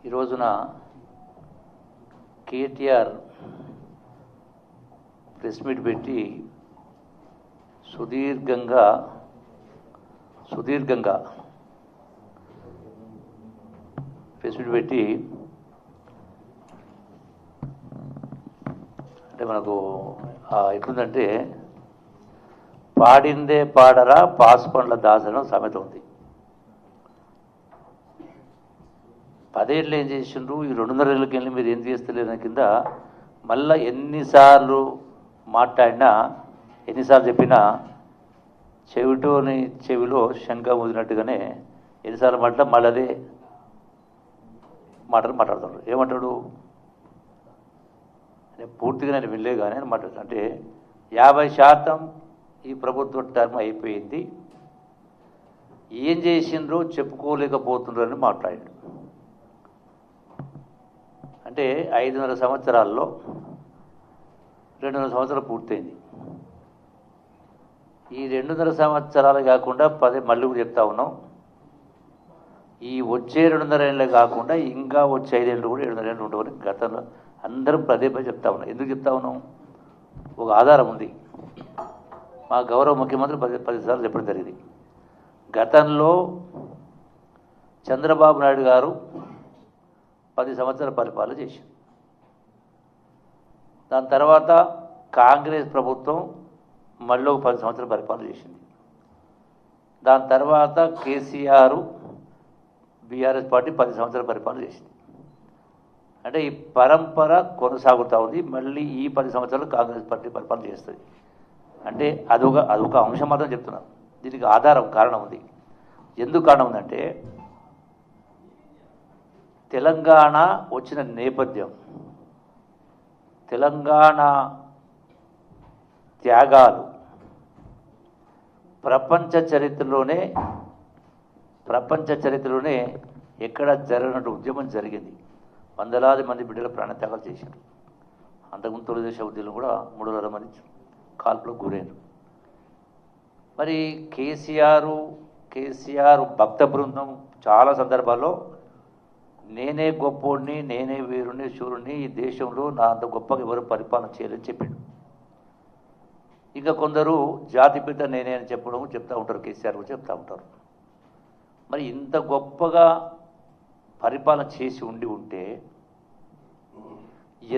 ఈ రోజున KTR press meet పెట్టి సుదీర్ఘంగా ప్రెస్ మీట్ పెట్టి అంటే మనకు ఎట్లుందంటే పాడిందే పాడరా పాసుపండ్ల దాసనం సామెత ఉంది. 10 ఏళ్ళు ఏం చేసిండ్రు, ఈ 2.5 ఏళ్ళకి వెళ్ళి మీరు ఏం చేస్తలేని కింద మళ్ళీ ఎన్నిసార్లు మాట్లాడినా ఎన్నిసార్లు చెప్పినా చెవిలో శంఖ ఊదినట్టుగానే ఎన్నిసార్లు మళ్ళీ అదే మాట్లాడుతున్నాడు. ఏమంటాడు? పూర్తిగా నేను వెళ్ళే కానీ అని మాట్లాడుతాను. అంటే 50% ఈ ప్రభుత్వ టర్మ్ అయిపోయింది, ఏం చేసిండ్రో చెప్పుకోలేకపోతున్నారని మాట్లాడాడు. అంటే 5.5 సంవత్సరాల్లో 2.5 సంవత్సరాలు పూర్తయింది. ఈ 2.5 సంవత్సరాలు కాకుండా మళ్ళీ కూడా చెప్తా ఉన్నాం, ఈ వచ్చే 2.5 ఏళ్ళే కాకుండా ఇంకా వచ్చే 5 ఏళ్ళు కూడా 7.5 ఏళ్ళు ఉండవని గతంలో అందరం పదే చెప్తా ఉన్నాం. ఎందుకు చెప్తా ఉన్నాం? ఒక ఆధారం ఉంది. మా గౌరవ ముఖ్యమంత్రి 10 సార్లు చెప్పడం జరిగింది. గతంలో చంద్రబాబు నాయుడు గారు 10 సంవత్సరాల పరిపాలన చేసింది. దాని తర్వాత కాంగ్రెస్ ప్రభుత్వం మళ్ళీ 10 సంవత్సరాల పరిపాలన చేసింది. దాని తర్వాత కేసీఆర్ బీఆర్ఎస్ పార్టీ 10 సంవత్సరాల పరిపాలన చేసింది. అంటే ఈ పరంపర కొనసాగుతూ ఉంది. మళ్ళీ ఈ 10 సంవత్సరాలు కాంగ్రెస్ పార్టీ పరిపాలన చేస్తుంది. అంటే అదొక అంశం మాత్రం చెప్తున్నాను. దీనికి కారణం ఉంది. ఎందుకు కారణం ఉందంటే తెలంగాణ వచ్చిన నేపథ్యం, తెలంగాణ త్యాగాలు ప్రపంచ చరిత్రలోనే ఎక్కడ జరగనట్టు ఉద్యమం జరిగింది. వందలాది మంది బిడ్డల ప్రాణత్యాగాలు చేశారు. అంతకుముందు తెలుగుదేశం ఉద్యమం కూడా 300 మంది కాల్పులకు గురైనారు. మరి కేసీఆర్ భక్త బృందం చాలా సందర్భాల్లో నేనే గొప్పోడిని, నేనే వీరుని, శూరుని, ఈ దేశంలో నా అంత గొప్పగా ఎవరు పరిపాలన చేయలేని చెప్పిండు. ఇంకా కొందరు జాతిపిత నేనే అని చెప్తూ ఉంటారు. కేసీఆర్ కూడా చెప్తూ ఉంటారు. మరి ఇంత గొప్పగా పరిపాలన చేసి ఉంటే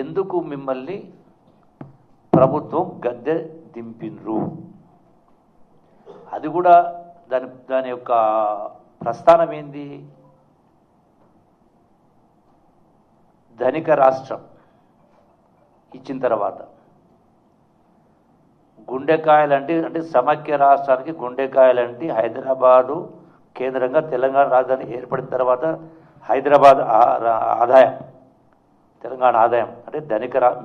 ఎందుకు మిమ్మల్ని ప్రభుత్వం గద్దె దింపినరు? అది కూడా దాని యొక్క ప్రస్థానం ఏంది? ధనిక రాష్ట్రం ఇచ్చిన తర్వాత అంటే సమైక్య రాష్ట్రానికి గుండెకాయలంటే హైదరాబాదు కేంద్రంగా తెలంగాణ రాజధాని ఏర్పడిన తర్వాత హైదరాబాద్ ఆదాయం, తెలంగాణ ఆదాయం అంటే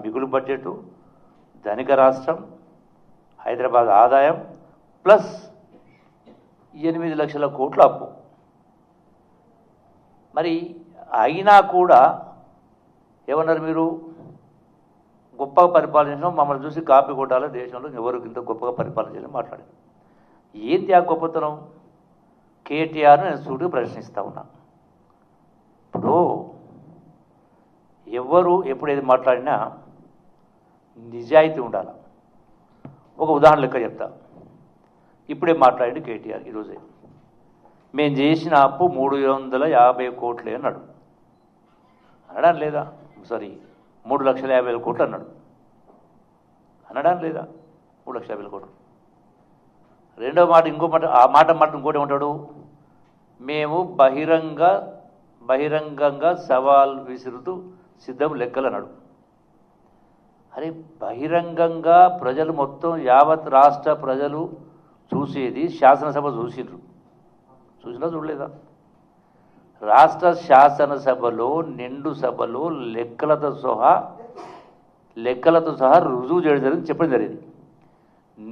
మిగులు బడ్జెట్, ధనిక రాష్ట్రం, హైదరాబాద్ ఆదాయం ప్లస్ 8 లక్షల కోట్ల అప్పు. మరి అయినా కూడా ఏమన్నారు? మీరు గొప్పగా పరిపాలించడం, మమ్మల్ని చూసి కాపీ కొట్టాలి, దేశంలో ఎవరికి ఇంత గొప్పగా పరిపాలన చేయాలని మాట్లాడారు. ఏంటి ఆ గొప్పతనం? కేటీఆర్ను నేను సూటిగా ప్రశ్నిస్తూ ఉన్నా. ఇప్పుడు ఎప్పుడు ఏది మాట్లాడినా నిజాయితీ ఉండాలి. ఒక ఉదాహరణ లెక్క చెప్తా. ఇప్పుడే మాట్లాడి కేటీఆర్ ఈరోజే మేము చేసిన అప్పు 350 కోట్లే అన్నాడు. అనడా లేదా? సారీ, 3,50,000 కోట్లు అన్నాడు. అనడా లేదా? 3,50,000 కోట్లు. రెండో మాట ఆ మాట ఇంకోటి ఉంటాడు. మేము బహిరంగంగా సవాల్ విసురుతూ సిద్ధం లెక్కలు అన్నాడు. అరే, బహిరంగంగా ప్రజలు మొత్తం యావత్ రాష్ట్ర ప్రజలు చూసేది శాసనసభ చూసినా చూడలేదా? రాష్ట్ర శాసనసభలో నిండు సభలో లెక్కలతో సహా రుజువు చేయడం జరిగింది, చెప్పడం జరిగింది.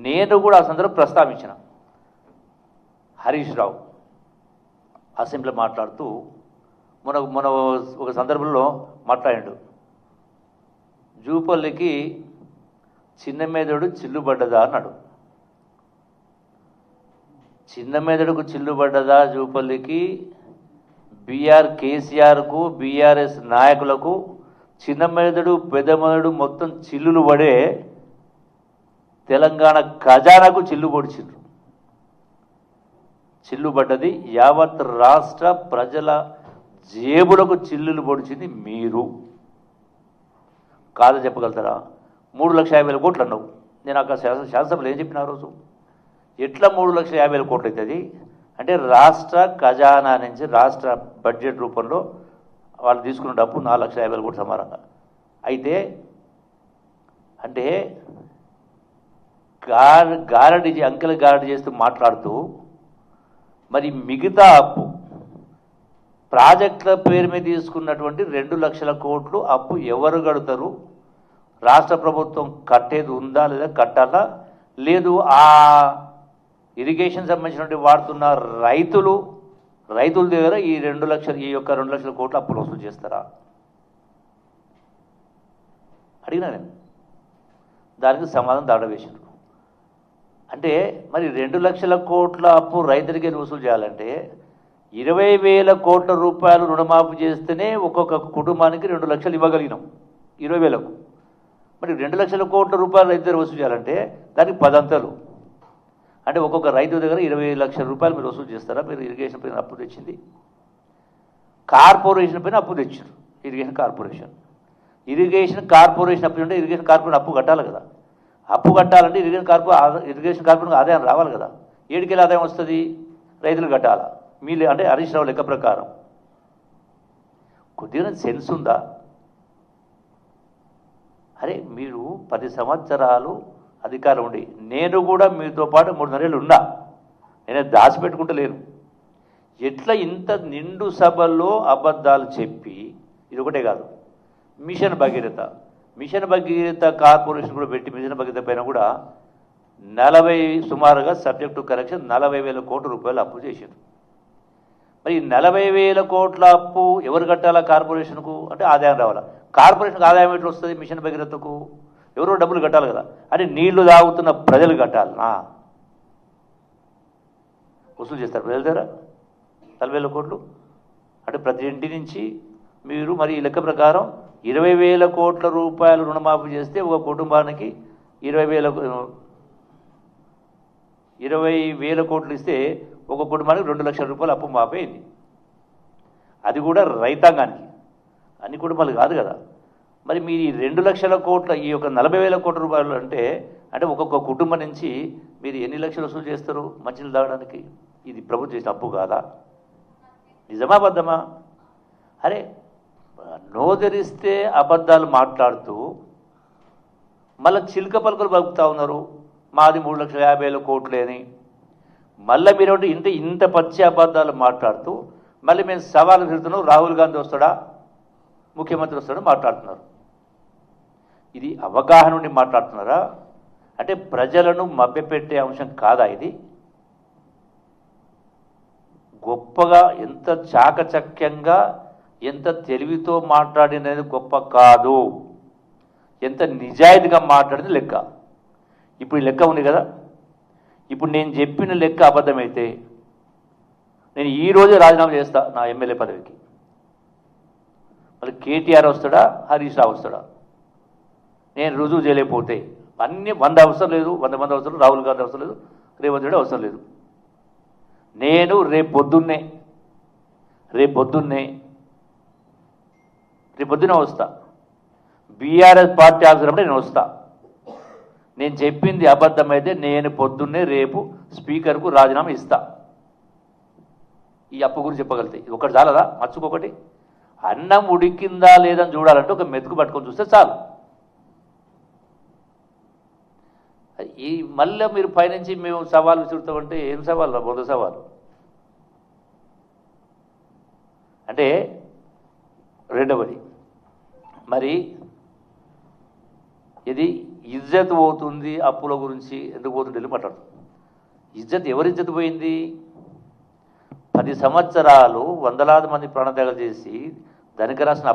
నేను కూడా ఆ సందర్భంలో ప్రస్తావించిన. హరీష్ రావు అసెంబ్లీ మాట్లాడుతూ మన ఒక సందర్భంలో మాట్లాడాడు. జూపల్లికి చిన్న మెదడు చిల్లుబడ్డదా అన్నాడు. చిన్న మెదడుకు చిల్లుబడ్డదా జూపల్లికి కేసీఆర్కు బీఆర్ఎస్ నాయకులకు చిన్న మెదడు పెద్ద మెదడు మొత్తం చిల్లులు పడే తెలంగాణ ఖజానాకు చిల్లు పొడిచిండ్రు. చిల్లు పడ్డది యావత్ రాష్ట్ర ప్రజల జేబులకు చిల్లులు పొడిచింది మీరు. కాదు చెప్పగలుగుతారా? 3,50,000 కోట్లు అన్నావు. నేను అక్కడ శాసనసభలో ఏం చెప్పిన ఆ రోజు? ఎట్లా 3,50,000 కోట్లు అవుతుంది అంటే రాష్ట్ర ఖజానా నుంచి రాష్ట్ర బడ్జెట్ రూపంలో వాళ్ళు తీసుకున్న డబ్బు 4,50,000 కోట్లు సమానంగా అయితే అంటే అంకెలు గారడి చేస్తూ మాట్లాడుతూ మరి మిగతా అప్పు ప్రాజెక్టుల పేరు మీద తీసుకున్నటువంటి 2,00,000 కోట్లు అప్పు ఎవరు కడతారు? రాష్ట్ర ప్రభుత్వం కట్టేది ఉందా లేదా కట్టాలా లేదు? ఆ ఇరిగేషన్ సంబంధించినటువంటి వాడుతున్న రైతుల దగ్గర ఈ 2,00,000 కోట్ల అప్పులు వసూలు చేస్తారా అడిగినా నేను. దానికి సమాధానం దాడవేసిండ్రు. అంటే మరి 2,00,000 కోట్ల అప్పు రైతులకి వసూలు చేయాలంటే 20,000 కోట్ల రూపాయలు రుణమాఫీ చేస్తేనే ఒక్కొక్క కుటుంబానికి 2 లక్షలు ఇవ్వగలిగినాం 20,000కు. మరి 2,00,000 కోట్ల రూపాయలు రైతు దగ్గర వసూలు చేయాలంటే దానికి 10 అంతలు. అంటే ఒక్కొక్క రైతు దగ్గర 20 లక్షల రూపాయలు మీరు వసూలు చేస్తారా? మీరు ఇరిగేషన్ పైన అప్పు తెచ్చింది, కార్పొరేషన్ పైన అప్పు తెచ్చారు. ఇరిగేషన్ కార్పొరేషన్ అప్పు ఉంటే ఇరిగేషన్ కార్పొరేషన్ అప్పు కట్టాలి కదా. అప్పు కట్టాలంటే ఇరిగేషన్ కార్పొరేషన్ ఆదాయం రావాలి కదా. ఏడుకెళ్ళి ఆదాయం వస్తుంది? రైతులు కట్టాలా? మీరు అంటే హరీష్ రావు లెక్క ప్రకారం కొద్దిగా సెన్స్ ఉందా? అరే మీరు 10 సంవత్సరాలు అధికారం ఉండి నేను కూడా మీతో పాటు 3.5 ఏళ్ళు ఉన్నా. నేనే దాచిపెట్టుకుంటలేను. ఎట్లా ఇంత నిండు సభల్లో అబద్ధాలు చెప్పి ఇది ఒకటే కాదు, మిషన్ భగీరథ కార్పొరేషన్ కూడా పెట్టి మిషన్ భగీరథ పైన కూడా సుమారుగా సబ్జెక్ట్ టు కరెక్షన్ 40,000 కోట్ల రూపాయలు అప్పు చేశారు. మరి 40,000 కోట్ల అప్పు ఎవరు కట్టాలా? కార్పొరేషన్కు. అంటే ఆదాయం రావాలా? కార్పొరేషన్కి ఆదాయం ఎట్లా వస్తుంది? మిషన్ భగీరథకు ఎవరో డబ్బులు కట్టాలి కదా. అంటే నీళ్లు తాగుతున్న ప్రజలు కట్టాలనా? వసూలు చేస్తారు ప్రజల దగ్గర 40,000 కోట్లు. అంటే ప్రతి ఇంటి నుంచి మీరు మరి ఈ లెక్క ప్రకారం 20,000 కోట్ల రూపాయలు రుణమాఫీ చేస్తే ఒక కుటుంబానికి 20,000 కోట్లు ఇస్తే ఒక కుటుంబానికి 2,00,000 రూపాయలు అప్పు మాపేయింది. అది కూడా రైతాంగానికి, అన్ని కుటుంబాలు కాదు కదా. మరి మీరు ఈ 2,00,000 కోట్ల ఈ యొక్క 40,000 కోట్ల రూపాయలు అంటే ఒక్కొక్క కుటుంబం నుంచి మీరు ఎన్ని లక్షలు వసూలు చేస్తారు మంచినీళ్ళు తాగడానికి? ఇది ప్రభుత్వం చేసిన అప్పు కాదా? నిజమా అబద్ధమా? అరే నోదరిస్తే అబద్ధాలు మాట్లాడుతూ మళ్ళీ చిలుక పలుకులు పలుకుతూ ఉన్నారు. మాది 3,50,000 కోట్లే అని. మళ్ళీ మీరు ఇంత పచ్చి అబద్ధాలు మాట్లాడుతూ మళ్ళీ మేము సవాలు విడుతున్నాం. రాహుల్ గాంధీ వస్తాడా, ముఖ్యమంత్రి వస్తాడా మాట్లాడుతున్నారు. ఇది అవగాహన నుండి మాట్లాడుతున్నారా? అంటే ప్రజలను మభ్యపెట్టే అంశం కాదా ఇది? గొప్పగా ఎంత చాకచక్యంగా ఎంత తెలివితో మాట్లాడినది గొప్ప కాదు, ఎంత నిజాయితీగా మాట్లాడింది లెక్క. ఇప్పుడు ఈ లెక్క ఉంది కదా, ఇప్పుడు నేను చెప్పిన లెక్క అబద్ధమైతే నేను ఈరోజే రాజీనామా చేస్తా నా ఎమ్మెల్యే పదవికి. మళ్ళీ కేటీఆర్ వస్తాడా, హరీష్ రావు వస్తాడా? నేను రుజువు చేయలేకపోతే అన్నీ 100 అవసరం లేదు, 100 మంది అవసరం లేదు, రాహుల్ గాంధీ అవసరం లేదు, రేవంత్ రెడ్డి అవసరం లేదు. నేను రేపు పొద్దున్నే వస్తా. బీఆర్ఎస్ పార్టీ ఆఫీసర్ నేను వస్తా. నేను చెప్పింది అబద్ధమైతే నేను పొద్దున్నే రేపు స్పీకర్కు రాజీనామా ఇస్తా. ఈ అప్పు గురించి చెప్పగలితే ఇది ఒకటి చాలదా? మర్చుకొకటి అన్నం ఉడికిందా లేదని చూడాలంటే ఒక మెతుకు పట్టుకొని చూస్తే చాలు. ఈ మళ్ళీ మీరు పైనుంచి మేము సవాలు విసురుతామంటే ఏం సవాలు? బొద్ద సవాలు. అంటే రెండవది మరి ఇది ఇజ్జత్ పోతుంది. అప్పుల గురించి ఎందుకు పోతుంటే మాట్లాడుతుంది. ఇజ్జత్ ఎవరి ఇజ్జత్ పోయింది? 10 సంవత్సరాలు వందలాది మంది ప్రాణత్యాగాలు చేసి ధనిక రాష్ట్రం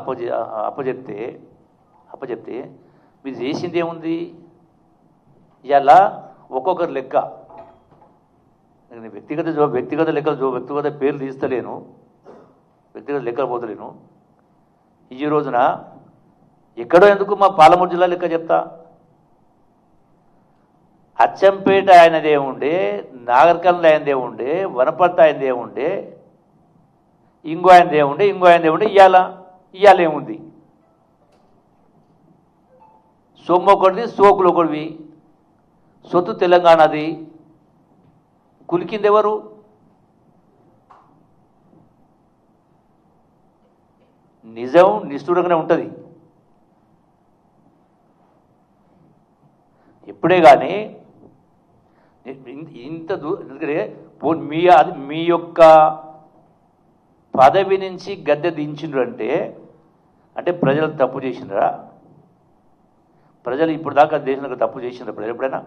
అప్పచెప్తే మీరు చేసింది ఏముంది? ఇలా ఒక్కొక్కరు లెక్క, నేను వ్యక్తిగత లెక్కలు వ్యక్తిగత పేర్లు తీస్తలేను. వ్యక్తిగత లెక్కలు పోతలేను. ఈ రోజున ఎక్కడో ఎందుకు మా పాలమూరు జిల్లా లెక్క చెప్తా. అచ్చంపేట ఆయనదే ఉండే, నాగర్కర్నూలు ఆయనదే ఉండే, వనపర్తి ఆయనదే ఉండే, ఇంకో ఆయనదే ఉండే ఇవాళ ఏముంది? సొమ్ము ఒకటిది, సోకులు ఒకటివి. సొత్తు తెలంగాణది. కులికింది ఎవరు? నిజం నిష్ఠూరంగానే ఉంటుంది. ఎప్పుడే కానీ ఇంత ఎందుకంటే మీ యొక్క పదవి నుంచి గద్దె దించిండ్రు అంటే ప్రజలు తప్పు చేసిండ్రా? ప్రజలు ఇప్పుడు దాకా దేశంలో తప్పు చేసిండ్రా ప్రజలు ఎప్పుడైనా?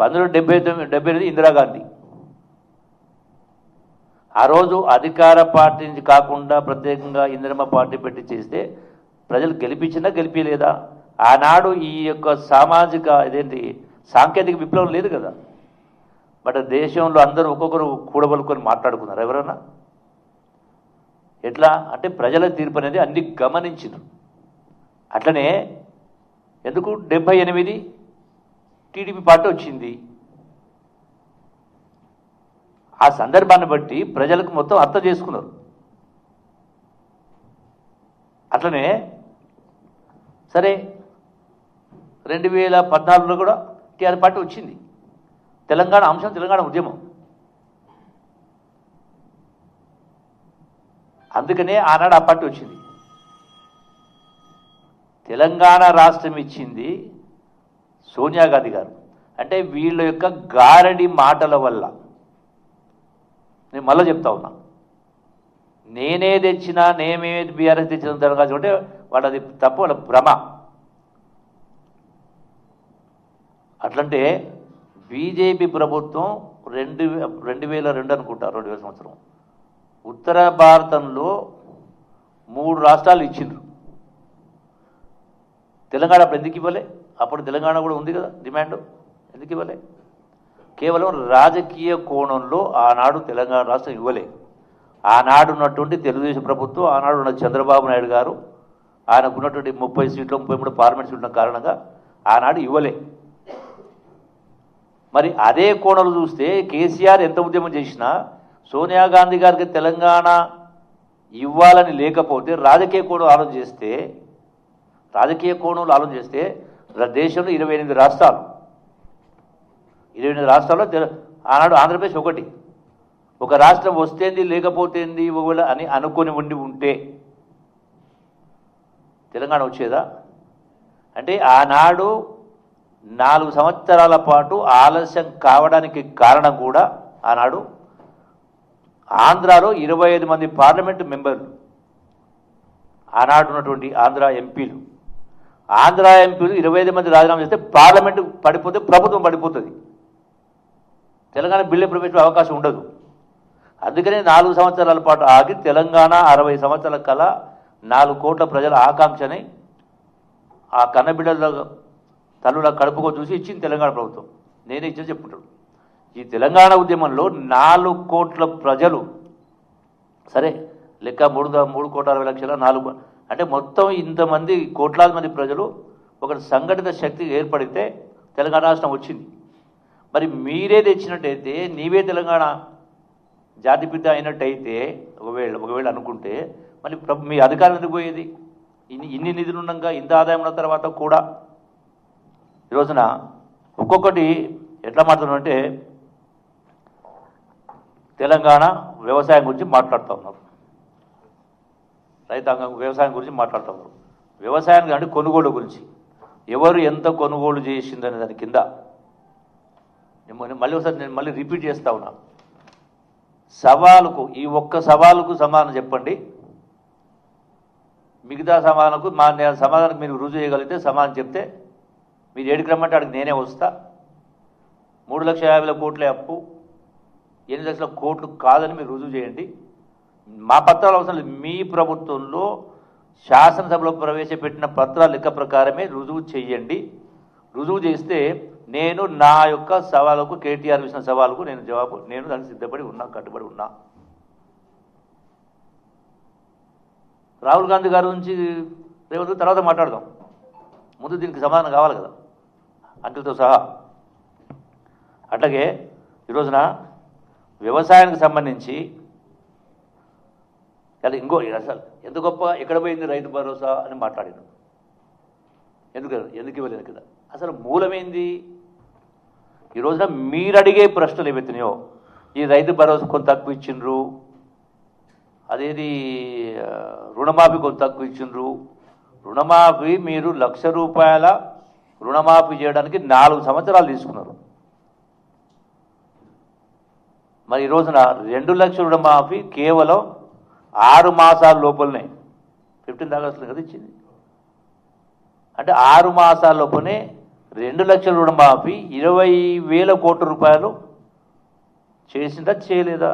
1979 ఇందిరాగాంధీ ఆ రోజు అధికార పార్టీ నుంచి కాకుండా ప్రత్యేకంగా ఇందిరమ్మ పార్టీ పెట్టి చేస్తే ప్రజలు గెలిపించలేదా? ఆనాడు ఈ యొక్క సామాజిక సాంకేతిక విప్లవం లేదు కదా. బట్ దేశంలో అందరూ ఒక్కొక్కరు కూడబలుకొని మాట్లాడుకున్నారు. ఎవరన్నా ఎట్లా అంటే ప్రజల తీర్పు అనేది అన్ని గమనించారు. అట్లనే ఎందుకు 78 టీడీపీ పార్టీ వచ్చింది. ఆ సందర్భాన్ని బట్టి ప్రజలకు మొత్తం అర్థం చేసుకున్నారు. అట్లనే సరే 2014లో కూడా టీఆర్ఎస్ పార్టీ వచ్చింది. తెలంగాణ అంశం, తెలంగాణ ఉద్యమం. అందుకనే ఆనాడు ఆ పార్టీ వచ్చింది. తెలంగాణ రాష్ట్రం ఇచ్చింది సోనియా గాంధీ గారు. అంటే వీళ్ళ యొక్క గారడి మాటల వల్ల, నేను మళ్ళీ చెప్తా ఉన్నా, నేనే తెచ్చినా నేమే బీఆర్ఎస్ తెచ్చిన తెలంగాణ అంటే వాళ్ళది తప్పు, వాళ్ళ భ్రమ. అట్లంటే బీజేపీ ప్రభుత్వం 2002 అనుకుంటా, 2000 సంవత్సరం ఉత్తర భారతంలో 3 రాష్ట్రాలు ఇచ్చిండ్రు. తెలంగాణ అప్పుడు ఎందుకు ఇవ్వలే? అప్పుడు తెలంగాణ కూడా ఉంది కదా డిమాండ్, ఎందుకు ఇవ్వలే? కేవలం రాజకీయ కోణంలో ఆనాడు తెలంగాణ రాష్ట్రం ఇవ్వలే. ఆనాడు ఉన్నటువంటి తెలుగుదేశం ప్రభుత్వం, ఆనాడు ఉన్న చంద్రబాబు నాయుడు గారు, ఆయనకు ఉన్నటువంటి 30 సీట్లు 33 పార్లమెంట్ సీట్ల కారణంగా ఆనాడు ఇవ్వలే. మరి అదే కోణంలో చూస్తే కేసీఆర్ ఎంత ఉద్యమం చేసినా సోనియా గాంధీ గారికి తెలంగాణ ఇవ్వాలని లేకపోతే రాజకీయ కోణంలో ఆలోచన చేస్తే దేశంలో 28 రాష్ట్రాలు, 28 రాష్ట్రాల్లో ఆనాడు ఆంధ్రప్రదేశ్ ఒకటి. ఒక రాష్ట్రం వస్తేంది లేకపోతేంది ఒకవేళ అని అనుకొని ఉంటే తెలంగాణ వచ్చేదా? అంటే ఆనాడు 4 సంవత్సరాల పాటు ఆలస్యం కావడానికి కారణం కూడా ఆనాడు ఆంధ్రాలో 25 మంది పార్లమెంటు మెంబర్లు, ఆనాడు ఉన్నటువంటి ఆంధ్ర ఎంపీలు 25 మంది రాజీనామా చేస్తే పార్లమెంటు పడిపోతే ప్రభుత్వం పడిపోతుంది. తెలంగాణ బిల్లు ప్రవేశించే అవకాశం ఉండదు. అందుకనే 4 సంవత్సరాల పాటు ఆగి తెలంగాణ 60 సంవత్సరాల కల 4 కోట్ల ప్రజల ఆకాంక్షని ఆ కన్నబిడ్డల తల్లుల కడుపుకో చూసి ఇచ్చింది తెలంగాణ ప్రభుత్వం. నేనే ఇచ్చేది చెప్పుకుంటాడు. ఈ తెలంగాణ ఉద్యమంలో 4 కోట్ల ప్రజలు, సరే లెక్క 3,60,00,000 4 అంటే మొత్తం ఇంతమంది కోట్లాది మంది ప్రజలు ఒక సంఘటిత శక్తి ఏర్పడితే తెలంగాణ రాష్ట్రం వచ్చింది. మరి మీరే తెచ్చినట్టయితే, నీవే తెలంగాణ జాతిపిత అయినట్టయితే ఒకవేళ అనుకుంటే మరి మీ అధికారం ఎందుకు పోయేది? ఇన్ని నిధులు ఉన్నాక, ఇంత ఆదాయం ఉన్న తర్వాత కూడా ఈ రోజున ఒక్కొక్కటి ఎట్లా మాట్లాడుతున్నారంటే తెలంగాణ వ్యవసాయం గురించి మాట్లాడుతూ ఉన్నారు, రైతాంగం వ్యవసాయం గురించి మాట్లాడుతూ ఉన్నారు. వ్యవసాయం అంటే కొనుగోలు గురించి, ఎవరు ఎంత కొనుగోలు చేసిందనే దాని కింద నేను మళ్ళీ రిపీట్ చేస్తా ఉన్నా. సవాలుకు, ఈ ఒక్క సవాలుకు సమాధానం చెప్పండి. మిగతా సమాధానకు సమాధానం మీరు రుజువు చేయగలిగితే సమాధానం చెప్తే మీరు ఏడికి రమ్మంటే అడిగి నేనే వస్తా. 3,50,000 కోట్లే అప్పు, 8 లక్షల కోట్లు కాదని మీరు రుజువు చేయండి. మా పత్రాలు అవసరం లేదు. మీ ప్రభుత్వంలో శాసనసభలో ప్రవేశపెట్టిన పత్రాల లెక్క ప్రకారమే రుజువు చేయండి. రుజువు చేస్తే నేను నా యొక్క సవాలుకు, కేటీఆర్ విషయం సవాలుకు నేను దానికి సిద్ధపడి ఉన్నా, కట్టుబడి ఉన్నా. రాహుల్ గాంధీ గారి నుంచి రేవంత్ తర్వాత మాట్లాడదాం, ముందు దీనికి సమాధానం కావాలి కదా అంకెలతో సహా. అట్లాగే ఈరోజున వ్యవసాయానికి సంబంధించి అది అసలు ఎంత గొప్ప ఎక్కడ పోయింది రైతు భరోసా అని మాట్లాడారు. ఎందుకు ఇవ్వలేదు కదా, అసలు మూలమైంది. ఈ రోజున మీరు అడిగే ప్రశ్నలు ఏవైతున్నాయో, ఈ రైతు భరోసా కొంత తక్కువ ఇచ్చిండ్రు, అదేది రుణమాఫీ కొంత తక్కువ ఇచ్చిండ్రు. రుణమాఫీ మీరు ₹1,00,000 రుణమాఫీ చేయడానికి 4 సంవత్సరాలు తీసుకున్నారు. మరి ఈ రోజున 2 లక్షల రుణమాఫీ కేవలం 6 మాసాల లోపలనే 15 ఆగస్టులో కదా ఇచ్చింది. అంటే 6 మాసాల లోపలనే 2 లక్షల రుణమాఫీ 20,000 కోట్ల రూపాయలు చేసిందా చేయలేదా?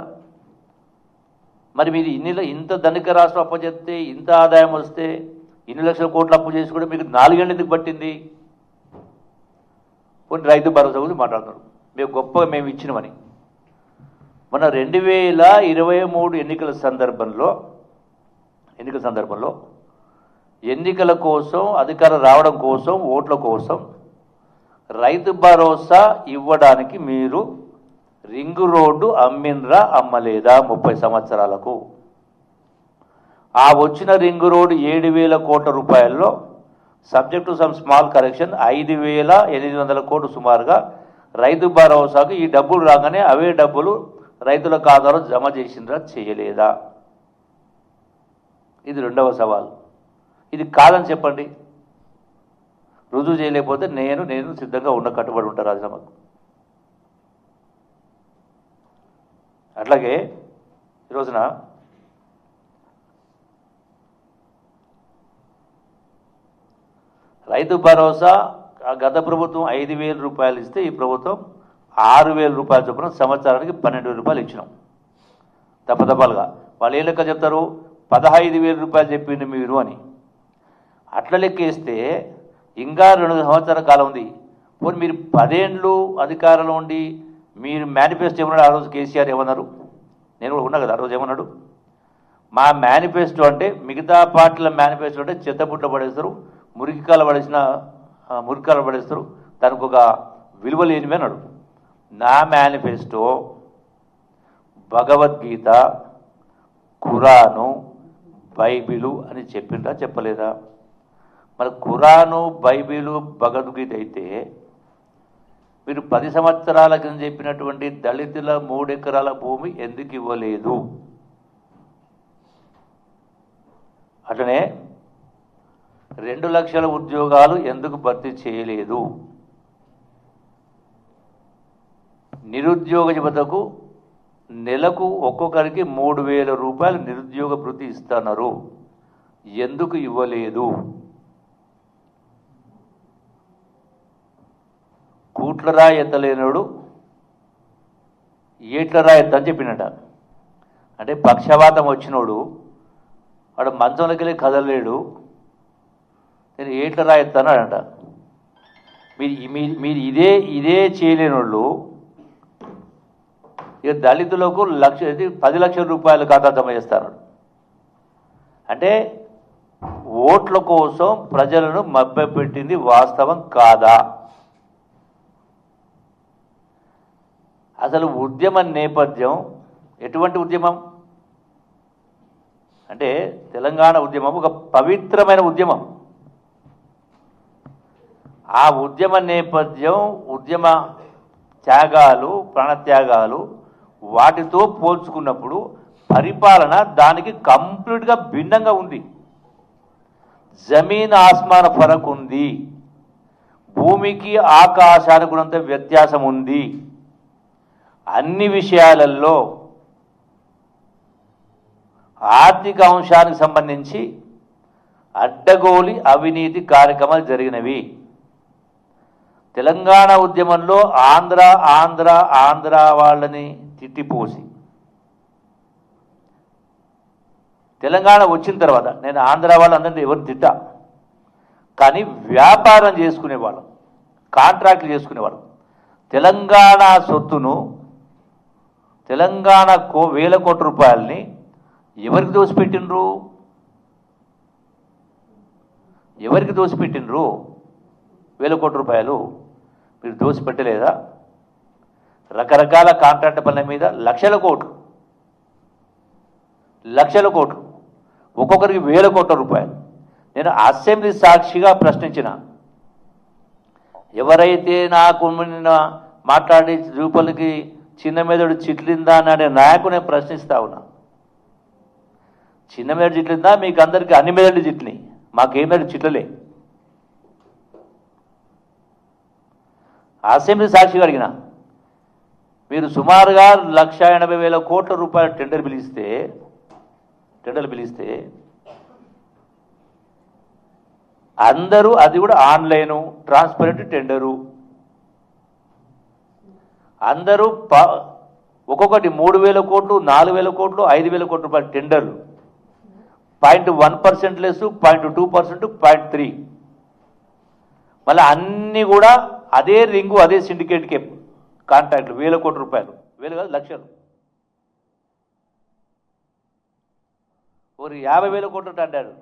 మరి మీరు ఇంత ధనిక రాష్ట్రం అప్పు చెప్తే, ఇంత ఆదాయం వస్తే, ఇన్ని లక్షల కోట్లు అప్పు చేసి కూడా మీకు 4 ఏళ్ళు ఎందుకు పట్టింది? కొన్ని రైతు భరోసా గురించి మాట్లాడుతున్నారు, మేము గొప్పగా మేము ఇచ్చినమని. మన 2023 ఎన్నికల సందర్భంలో ఎన్నికల కోసం, అధికారం రావడం కోసం, ఓట్ల కోసం రైతు భరోసా ఇవ్వడానికి మీరు రింగు రోడ్డు అమ్మిండ్రా అమ్మలేదా? 30 సంవత్సరాలకు ఆ వచ్చిన రింగు రోడ్డు 7,000 కోట్ల రూపాయల్లో subject to some small correction 5,800 కోట్లు సుమారుగా రైతు భరోసాకు ఈ డబ్బులు రాగానే అవే డబ్బులు రైతుల ఖాతాలో జమ చేసిండ్రా చేయలేదా? ఇది రెండవ సవాల్. ఇది కాదని చెప్పండి, రుజువు చేయలేకపోతే నేను సిద్ధంగా కట్టుబడి ఉంటాను రాజీనామాకు. అట్లాగే ఈరోజున రైతు భరోసా గత ప్రభుత్వం 5,000 రూపాయలు ఇస్తే ఈ ప్రభుత్వం 6,000 రూపాయలు చొప్పున సంవత్సరానికి 12,000 రూపాయలు ఇచ్చినాం తప్పతపాలుగా. వాళ్ళు ఏ లెక్క చెప్తారు? 15,000 రూపాయలు చెప్పింది మీరు అని. అట్లా లెక్కేస్తే ఇంకా 2 సంవత్సరాల కాలం ఉంది. పోనీ మీరు 10 ఏళ్ళు అధికారంలో ఉండి మీరు మేనిఫెస్టో ఏమన్నాడు? ఆ రోజు కేసీఆర్ ఏమన్నారు? నేను కూడా ఉన్నా కదా, ఆ రోజు ఏమన్నాడు? మా మేనిఫెస్టో అంటే మిగతా పార్టీల మేనిఫెస్టో అంటే చెత్తబుట్ట పడేస్తారు, మురికికాల పడేస్తారు, దానికి ఒక విలువ లేనివి అన్నాడు. నా మేనిఫెస్టో భగవద్గీత, ఖురాను, బైబిలు అని చెప్పిండ్రా చెప్పలేదా? మరి ఖురాను, బైబిలు, భగవద్గీత అయితే మీరు 10 సంవత్సరాల కింద చెప్పినటువంటి దళితుల 3 ఎకరాల భూమి ఎందుకు ఇవ్వలేదు? అట్లనే 2 లక్షల ఉద్యోగాలు ఎందుకు భర్తీ చేయలేదు? నిరుద్యోగ యువతకు నెలకు ఒక్కొక్కరికి 3,000 రూపాయలు నిరుద్యోగ భృతి ఇస్తున్నారు, ఎందుకు ఇవ్వలేదు? కూట్లరా ఎత్తలేనోడు ఏట్లరా ఎత్త అని చెప్పినట. అంటే పక్షవాతం వచ్చినోడు వాడు మంచంలోకి వెళ్ళి కదలలేడు, నేను ఏట్లరా ఎత్తానంట. మీరు ఇదే చేయలేని వాళ్ళు ఇక దళితులకు 10 లక్షల రూపాయలు ఖాతా జమ చేస్తారు. అంటే ఓట్ల కోసం ప్రజలను మభ్యపెట్టింది వాస్తవం కాదా? అసలు ఉద్యమ నేపథ్యం ఎటువంటి ఉద్యమం అంటే తెలంగాణ ఉద్యమం ఒక పవిత్రమైన ఉద్యమం. ఆ ఉద్యమ నేపథ్యం, ఉద్యమ త్యాగాలు, ప్రాణత్యాగాలు వాటితో పోల్చుకున్నప్పుడు పరిపాలన దానికి కంప్లీట్గా భిన్నంగా ఉంది. జమీన్ ఆస్మాన్ ఫరక్ ఉంది, భూమికి ఆకాశానికి ఉన్నంత వ్యత్యాసం ఉంది. అన్ని విషయాలలో ఆర్థిక అంశానికి సంబంధించి అడ్డగోలి అవినీతి కార్యక్రమాలు జరిగినవి. తెలంగాణ ఉద్యమంలో ఆంధ్ర వాళ్ళని తిట్టిపోసి, తెలంగాణ వచ్చిన తర్వాత నేను ఆంధ్ర వాళ్ళందరినీ ఎవరిని తిట్టా, కానీ వ్యాపారం చేసుకునేవాళ్ళం, కాంట్రాక్ట్లు చేసుకునేవాళ్ళం. తెలంగాణ సొత్తును, తెలంగాణ 1,000 కోట్ల రూపాయలని ఎవరికి దోసిపెట్టినరు? ఎవరికి దోసిపెట్టినరు? 1,000 కోట్ల రూపాయలు మీరు దోసిపెట్టలేదా? రకరకాల కాంట్రాక్ట్ పనుల మీద లక్షల కోట్లు, ఒక్కొక్కరికి 1,000 కోట్ల రూపాయలు. నేను అసెంబ్లీ సాక్షిగా ప్రశ్నించిన, ఎవరైతే నాకు మాట్లాడి రూపాయలకి చిన్న మెదడు చిట్లిందా అనే నాయకుడు నేను ప్రశ్నిస్తా ఉన్నా. చిన్న మెదడు చిట్లిందా? మీకు అందరికీ అన్ని మెదడు చిట్లినాయి, మాకేం మెదడు చిట్లలే. అసెంబ్లీ సాక్షిగా అడిగిన, మీరు సుమారుగా 1,80,000 కోట్ల రూపాయల టెండర్ పిలిస్తే అందరూ, అది కూడా ఆన్లైను ట్రాన్స్పరెంట్ టెండరు, అందరూ ఒక్కొక్కటి 3,000 కోట్లు, 4,000 కోట్లు, 5,000 కోట్ల రూపాయల టెండర్లు. 0.1% లెస్, 0.2%, 0.3. మళ్ళీ అన్నీ కూడా అదే రింగు, అదే సిండికేట్కే కాంట్రాక్ట్లు. 1,000 కోట్ల రూపాయలు, 1,000 కాదు లక్షలు. ఒక 50,000 కోట్ల టెండర్లు,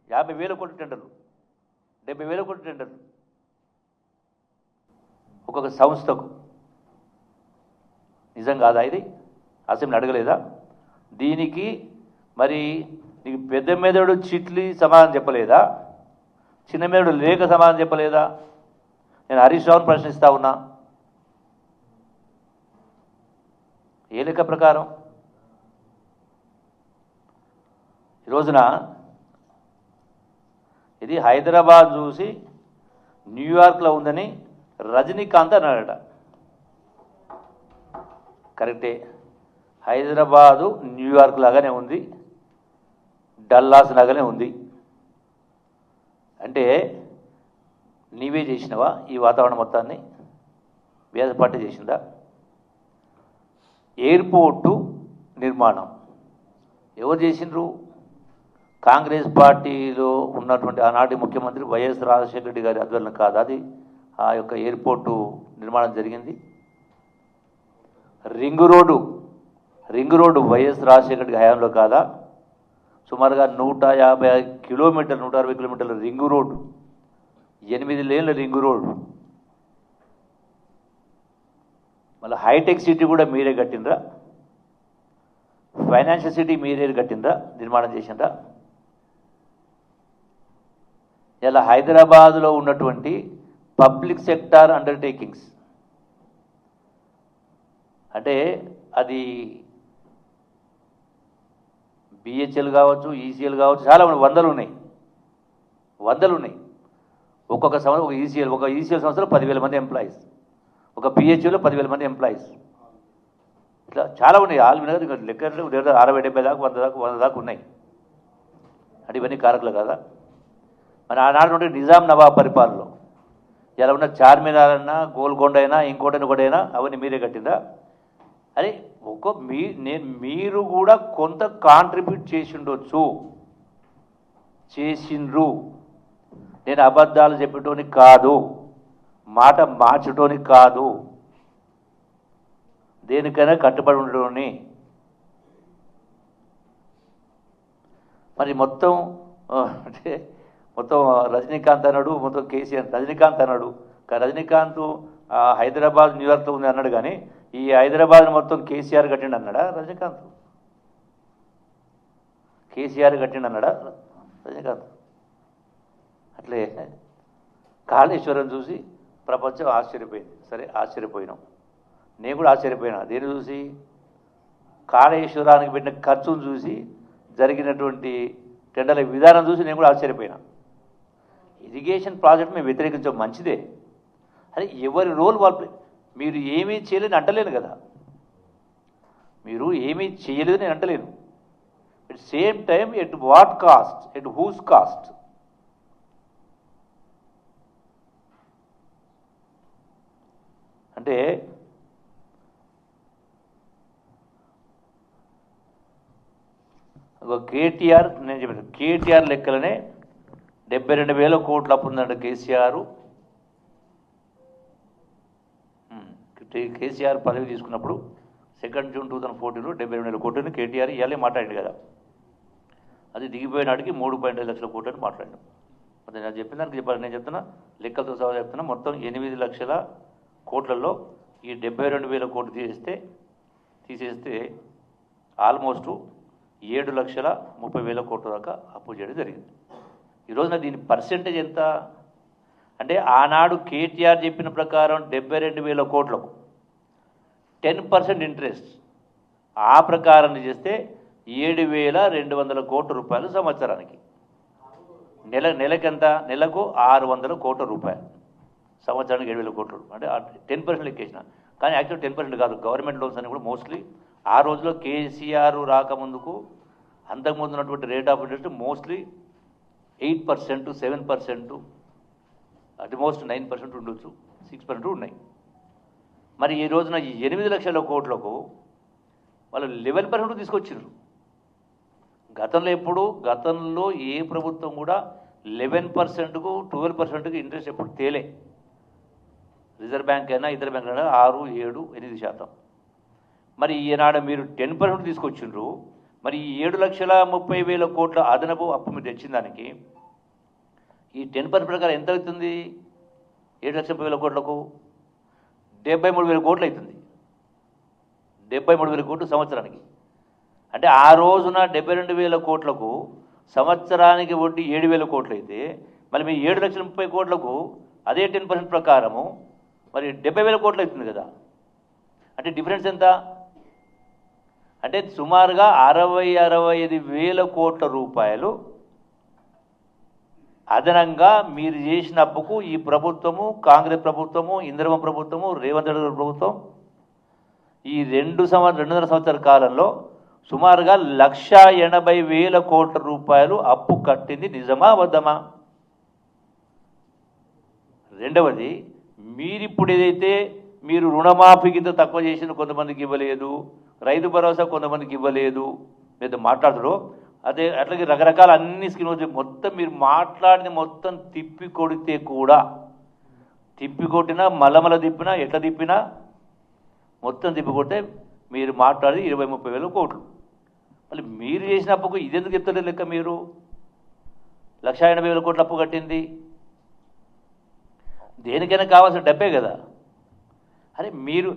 50,000 కోట్ల టెండర్లు, 70,000 కోట్ల టెండర్లు ఒక్కొక్క సంస్థకు. నిజం కాదా ఇది? అసెంబ్లీ అడగలేదా? దీనికి మరి నీకు పెద్ద మెదడు చిట్లి సమాధానం చెప్పలేదా? చిన్న మెదడు లేక సమాధానం చెప్పలేదా? నేను హరీష్ రావును ప్రశ్నిస్తా ఉన్నా. ఏ లెక్క ప్రకారం ఈ రోజున ఇది హైదరాబాద్ చూసి న్యూయార్క్లో ఉందని రజనీకాంత్ అన్నాడట. కరెక్టే, హైదరాబాదు న్యూయార్క్ లాగానే ఉంది, డల్లాస్ లాగానే ఉంది. అంటే నీవే చేసినవా ఈ వాతావరణం మొత్తాన్ని? బీఆర్ఎస్ పార్టీ చేసిందా? ఎయిర్పోర్టు నిర్మాణం ఎవరు చేసిండ్రు? కాంగ్రెస్ పార్టీలో ఉన్నటువంటి ఆనాటి ముఖ్యమంత్రి వైఎస్ రాజశేఖర రెడ్డి గారి ఆధ్వర్యంలో కాదా అది ఆ యొక్క ఎయిర్పోర్టు నిర్మాణం జరిగింది? Ring road YS Rajasekhara Reddy హయాంలో కాదా? సుమారుగా 150 కిలోమీటర్లు, 160 కిలోమీటర్ల రింగ్ రోడ్డు, 8 లేన్ల రింగ్ రోడ్డు. మళ్ళీ హైటెక్ సిటీ కూడా మీరే కట్టినరా? ఫైనాన్షియల్ సిటీ మీరే కట్టినరా? నిర్మాణం చేసిండ్రా? ఇలా హైదరాబాదులో ఉన్నటువంటి పబ్లిక్ సెక్టార్ అండర్టేకింగ్స్ అంటే అది బిహెచ్ఎల్ కావచ్చు, ఈసీఎల్ కావచ్చు, చాలా వందలు ఉన్నాయి. ఒక్కొక్క సంవత్సరం ఒక ఈసీఎల్ సంస్థలో 10,000 మంది ఎంప్లాయీస్, ఒక బిహెచ్ఎల్లో 10,000 మంది ఎంప్లాయీస్, ఇట్లా చాలా ఉన్నాయి. ఆల్ మీద లెక్క 60-70 దాకా 100 దాకా ఉన్నాయి. అంటే ఇవన్నీ కారకులు కదా. మన ఆనాడు ఉంటే నిజాం నవాబ్ పరిపాలనలో ఇలా ఉన్న చార్మినార్ అన్నా, గోల్కొండ అయినా, ఇంకోటైనా అవన్నీ మీరే కట్టిందా? అరే మీరు కూడా కొంత కాంట్రిబ్యూట్ చేసిండ్రు. నేను అబద్ధాలు చెప్పేటోనికి కాదు, మాట మార్చటోనికి కాదు, దేనికైనా కట్టుబడి ఉండటోని. మరి మొత్తం రజనీకాంత్ అన్నాడు, మొత్తం కేసీఆర్ రజనీకాంత్ అన్నాడు. రజనీకాంత్ హైదరాబాద్ న్యూయార్క్లో ఉంది అన్నాడు, కానీ ఈ హైదరాబాద్ మొత్తం కేసీఆర్ కట్టిండి అన్నాడా రజనీకాంత్? కేసీఆర్ కట్టిండి అన్నాడా రజనీకాంత్? అట్లే కాళేశ్వరం చూసి ప్రపంచం ఆశ్చర్యపోయింది. సరే, ఆశ్చర్యపోయినాం, నేను కూడా ఆశ్చర్యపోయినా. దేన్ని చూసి? కాళేశ్వరానికి పెట్టిన ఖర్చును చూసి, జరిగినటువంటి టెండర్ల విధానం చూసి నేను కూడా ఆశ్చర్యపోయినా. ఇరిగేషన్ ప్రాజెక్ట్ మేము వ్యతిరేకించడం మంచిదే, అరే ఎవరి రోల్ వాళ్ళు. మీరు ఏమీ చేయలేని అంటలేను కదా, మీరు ఏమీ చేయలేదు నేను అంటలేను. At same time at what cost, at whose cost? అంటే ఒక కేటీఆర్, నేను చెప్పాను కేటీఆర్ లెక్కలనే 72,000 కోట్లు అప్పు ఉందంట కేసీఆర్. కేసీఆర్ పదవి తీసుకున్నప్పుడు 2 జూన్ 2014లో 72,000 కోట్లని కేటీఆర్ ఇవాళే మాట్లాడింది కదా. అది దిగిపోయినాడికి 3.5 లక్షల కోట్లని మాట్లాడినాం. నేను చెప్పిన దానికి చెప్పాలి, నేను చెప్తున్నా లెక్కలతో సహా చెప్తున్నా. మొత్తం 8 లక్షల కోట్లలో ఈ 72,000 కోట్లు తీసేస్తే ఆల్మోస్ట్ 7,30,000 కోట్ల దాకా అప్పు చేయడం జరిగింది. ఈరోజున దీని పర్సెంటేజ్ ఎంత అంటే ఆనాడు కేటీఆర్ చెప్పిన ప్రకారం 72,000 కోట్లకు 10% ఇంట్రెస్ట్, ఆ ప్రకారం చేస్తే 7,200 కోట్ల రూపాయలు సంవత్సరానికి. నెలకెంత? నెలకు 600 కోట్ల రూపాయలు, సంవత్సరానికి 7,000 కోట్లు. అంటే 10% లెక్కేసిన. కానీ యాక్చువల్ 10% కాదు. గవర్నమెంట్ లోన్స్ అని కూడా మోస్ట్లీ ఆ రోజులో కేసీఆర్ రాకముందుకు అంతకుముందు ఉన్నటువంటి rate of interest mostly 8%, 7%, at most 9% ఉండొచ్చు, 6% ఉన్నాయి. మరి ఈ రోజున 8 లక్షల కోట్లకు వాళ్ళు 11% తీసుకొచ్చారు. గతంలో ఏ ప్రభుత్వం కూడా 11%కు 12%కు ఇంట్రెస్ట్ ఎప్పుడు తేలే. రిజర్వ్ బ్యాంక్ అయినా ఇతర బ్యాంకులు అయినా 6, 7, 8%. మరి ఈనాడు మీరు 10% తీసుకొచ్చిండ్రు. మరి ఈ 7,30,000 కోట్ల అదనపు అప్పు మీరు తెచ్చిన దానికి ఈ 10% ప్రకారం ఎంత అవుతుంది? 7,30,000 కోట్లకు 73,000 కోట్లు అవుతుంది. 73,000 కోట్లు సంవత్సరానికి. అంటే ఆ రోజున 72,000 కోట్లకు సంవత్సరానికి వడ్డీ 7,000 కోట్లు అయితే మళ్ళీ మీ 7,30,000 కోట్లకు అదే 10% ప్రకారము మరి 70,000 కోట్లు అవుతుంది కదా. అంటే డిఫరెన్స్ ఎంత? అంటే సుమారుగా 65,000 కోట్ల రూపాయలు అదనంగా మీరు చేసిన అప్పుకు ఈ ప్రభుత్వము, కాంగ్రెస్ ప్రభుత్వము, ఇందిరమ్మ ప్రభుత్వము, రేవంత్ రెడ్డి గారి ప్రభుత్వం ఈ 2.5 సంవత్సరాల కాలంలో సుమారుగా 1,80,000 కోట్ల రూపాయలు అప్పు కట్టింది. నిజమా అబద్ధమా? రెండవది, మీరిప్పుడు ఏదైతే మీరు రుణమాఫీ కింద తక్కువ చేసిన కొంతమందికి ఇవ్వలేదు, రైతు భరోసా కొంతమందికి ఇవ్వలేదు లేదా మాట్లాడుతారో, అదే అట్లాగే రకరకాల అన్ని స్కీమ్లు మొత్తం మీరు మాట్లాడిన మొత్తం తిప్పికొట్టినా మలమల తిప్పినా ఎట్లా తిప్పినా మొత్తం తిప్పికొట్టే మీరు మాట్లాడి 20-30 కోట్లు. మళ్ళీ మీరు చేసిన అప్పుకు ఇదెందుకు చెప్తలేదు లెక్క? మీరు 1,80,000 కోట్ల అప్పు కట్టింది దేనికైనా కావాల్సిన డబ్బే కదా. అరే మీరు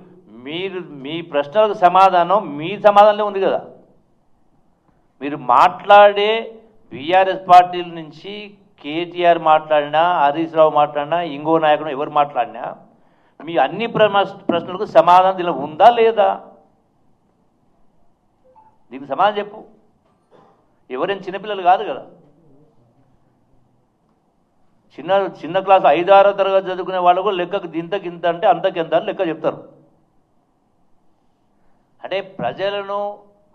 మీ ప్రశ్నలకు సమాధానం మీ సమాధానంలో ఉంది కదా. మీరు మాట్లాడే బీఆర్ఎస్ పార్టీల నుంచి కేటీఆర్ మాట్లాడినా, హరీష్ రావు మాట్లాడినా, ఇంకో నాయకుడు ఎవరు మాట్లాడినా మీ అన్ని ప్రశ్నలకు సమాధానం దీనిలో ఉందా లేదా? దీనికి సమాధానం చెప్పు. ఎవరైనా చిన్నపిల్లలు కాదు కదా. చిన్న క్లాసు 5-6వ తరగతి చదువుకునే వాళ్ళకు లెక్కకు గింత అంటే అంతకింత అని లెక్క చెప్తారు. అంటే ప్రజలను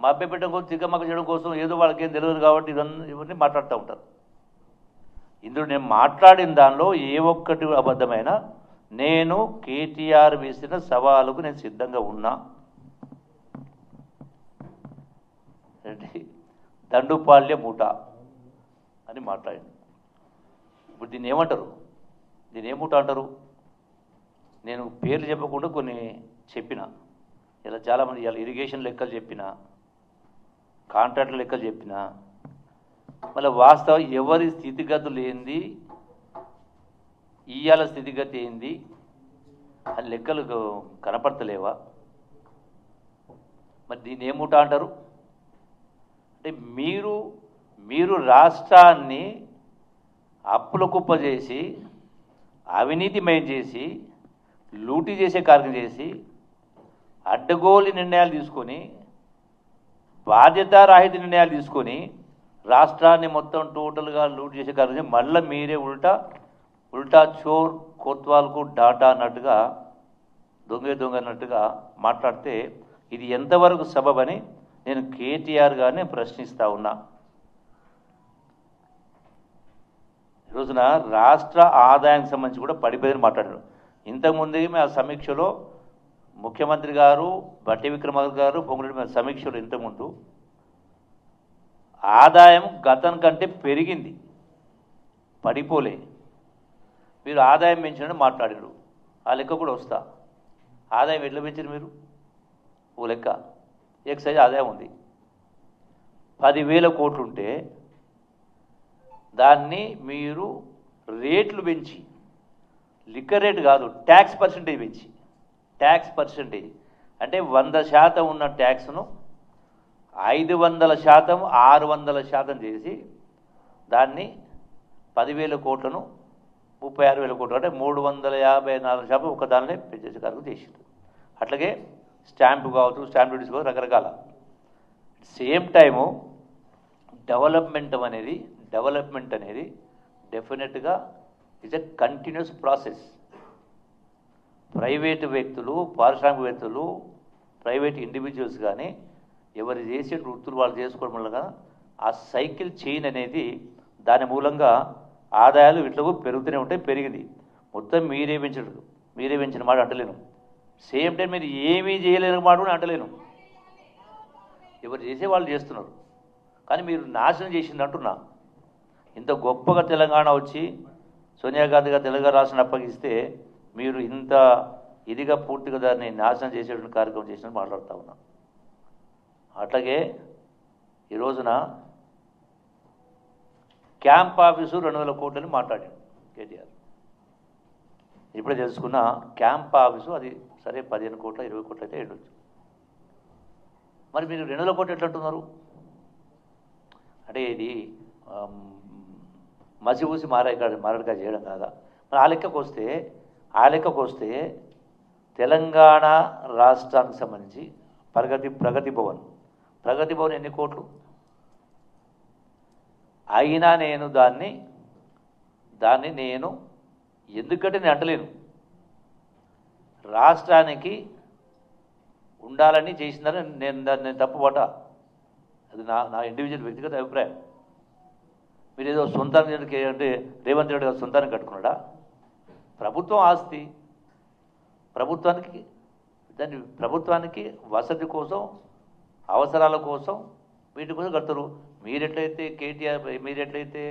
మభ్యపెట్టడం కోసం, తికమక చేయడం కోసం ఏదో వాళ్ళకి ఏం తెలియదు కాబట్టి ఇవన్నీ మాట్లాడుతూ ఉంటారు. ఇందులో నేను మాట్లాడిన దానిలో ఏ ఒక్కటి అబద్ధమైనా నేను కేటీఆర్ వేసిన సవాలుకు నేను సిద్ధంగా ఉన్నా. దండుపాల్య మూట అని మాట్లాడింది. ఇప్పుడు దీన్ని ఏమంటారు? దీన్ని ఏముట అంటారు? నేను పేర్లు చెప్పకుండా కొన్ని చెప్పిన. ఇలా చాలామంది ఇలా ఇరిగేషన్ లెక్కలు చెప్పిన, కాంట్రాక్టర్ లెక్కలు చెప్పిన, మళ్ళీ వాస్తవం ఎవరి స్థితిగతులు ఏంది, ఇయ్యాల స్థితిగతి ఏంది అని లెక్కలు కనపడతలేవా? మరి దీన్ని ఏముట అంటారు? అంటే మీరు రాష్ట్రాన్ని అప్పుల కుప్ప చేసి, అవినీతిమయం చేసి, లూటీ చేసే కార్యక్రమం చేసి, అడ్డగోలి నిర్ణయాలు తీసుకొని, బాధ్యతారాహిత నిర్ణయాలు తీసుకొని రాష్ట్రాన్ని మొత్తం టోటల్గా లూట్ చేసే కార్యక్రమం మళ్ళీ మీరే ఉల్టా చోర్ కోత్వాల్కు డాటా అన్నట్టుగా దొంగ అన్నట్టుగా మాట్లాడితే ఇది ఎంతవరకు సబబని నేను కేటీఆర్ గారిని ప్రశ్నిస్తూ ఉన్నా. ఈరోజున రాష్ట్ర ఆదాయానికి సంబంధించి కూడా పడిపోయిందని మాట్లాడారు. ఇంతకుముందే ఆ సమీక్షలో ముఖ్యమంత్రి గారు, బట్టి విక్రమార్క గారు, పొంగులేటి సమీక్షలు ఇంతకుముందు ఆదాయం గతం కంటే పెరిగింది, పడిపోలే. మీరు ఆదాయం పెంచినట్టు మాట్లాడారు. ఆ లెక్క కూడా వస్తా. ఆదాయం ఎట్లా పెంచారు మీరు? ఓ లెక్క ఎక్సైజ్ ఆదాయం ఉంది 10,000 కోట్లు ఉంటే దాన్ని మీరు రేట్లు పెంచి, లిక్కర్ రేట్ కాదు ట్యాక్స్ పర్సంటేజ్ పెంచి, ట్యాక్స్ పర్సంటేజ్ అంటే 100% ఉన్న ట్యాక్స్ను 500%, 600% చేసి దాన్ని 10,000 కోట్లను 36,000 కోట్లు అంటే 354% ఒక దానినే పెంచేసే కార్యక్రమం చేసింది. అట్లాగే స్టాంపు కావచ్చు, స్టాంప్ డ్యూటీస్ కావచ్చు, రకరకాల. సేమ్ టైము డెవలప్మెంట్ అనేది డెఫినెట్గా it's a continuous process. Private వ్యక్తులు, పారిశ్రామికవేత్తలు, ప్రైవేట్ ఇండివిజువల్స్ కానీ ఎవరు చేసే వృత్తులు వాళ్ళు చేసుకోవడం వల్ల ఆ సైకిల్ చైన్ అనేది దాని మూలంగా ఆదాయాలు ఇట్లకు పెరుగుతూనే ఉంటాయి. పెరిగింది మొత్తం మీరే పెంచిన మాట అంటలేను. సేమ్ టైం మీరు ఏమీ చేయలేని మాట కూడా అంటలేను. ఎవరు చేసే వాళ్ళు చేస్తున్నారు, కానీ మీరు నాశనం చేసింది అంటున్నా. ఇంత గొప్పగా తెలంగాణ వచ్చి సోనియా గాంధీ గారు తెలంగాణ రాష్ట్రాన్ని అప్పగిస్తే మీరు ఇంత ఇదిగా పూర్తిగా దాన్ని నాశనం చేసేటువంటి కార్యక్రమం చేసినట్టు మాట్లాడుతూ ఉన్నా. అట్లాగే ఈ రోజున క్యాంప్ ఆఫీసు 200 కోట్లని మాట్లాడాడు కేటీఆర్. ఇప్పుడే తెలుసుకున్న క్యాంప్ ఆఫీసు అది సరే 15 కోట్ల 20 కోట్లు అయితే ఉండొచ్చు. మరి మీరు 200 కోట్లు ఎట్లా అంటున్నారు? అంటే ఇది మసిపూసి మారడికాయ చేయడం కాదా? మరి ఆ లెక్కకు వస్తే తెలంగాణ రాష్ట్రానికి సంబంధించి ప్రగతి భవన్ ఎన్ని కోట్లు అయినా నేను దాన్ని నేను ఎందుకంటే నేను అంటలేను. రాష్ట్రానికి ఉండాలని చేసిందని నేను తప్పుపట. అది నా ఇండివిజువల్ వ్యక్తిగత అభిప్రాయం. మీరు ఏదో సొంతానికి అంటే రేవంత్ రెడ్డి గారు సొంతానికి కట్టుకున్నాడా? ప్రభుత్వం ఆస్తి ప్రభుత్వానికి వసతి కోసం, అవసరాల కోసం, వీటి కోసం కడతారు. మీరెట్లయితే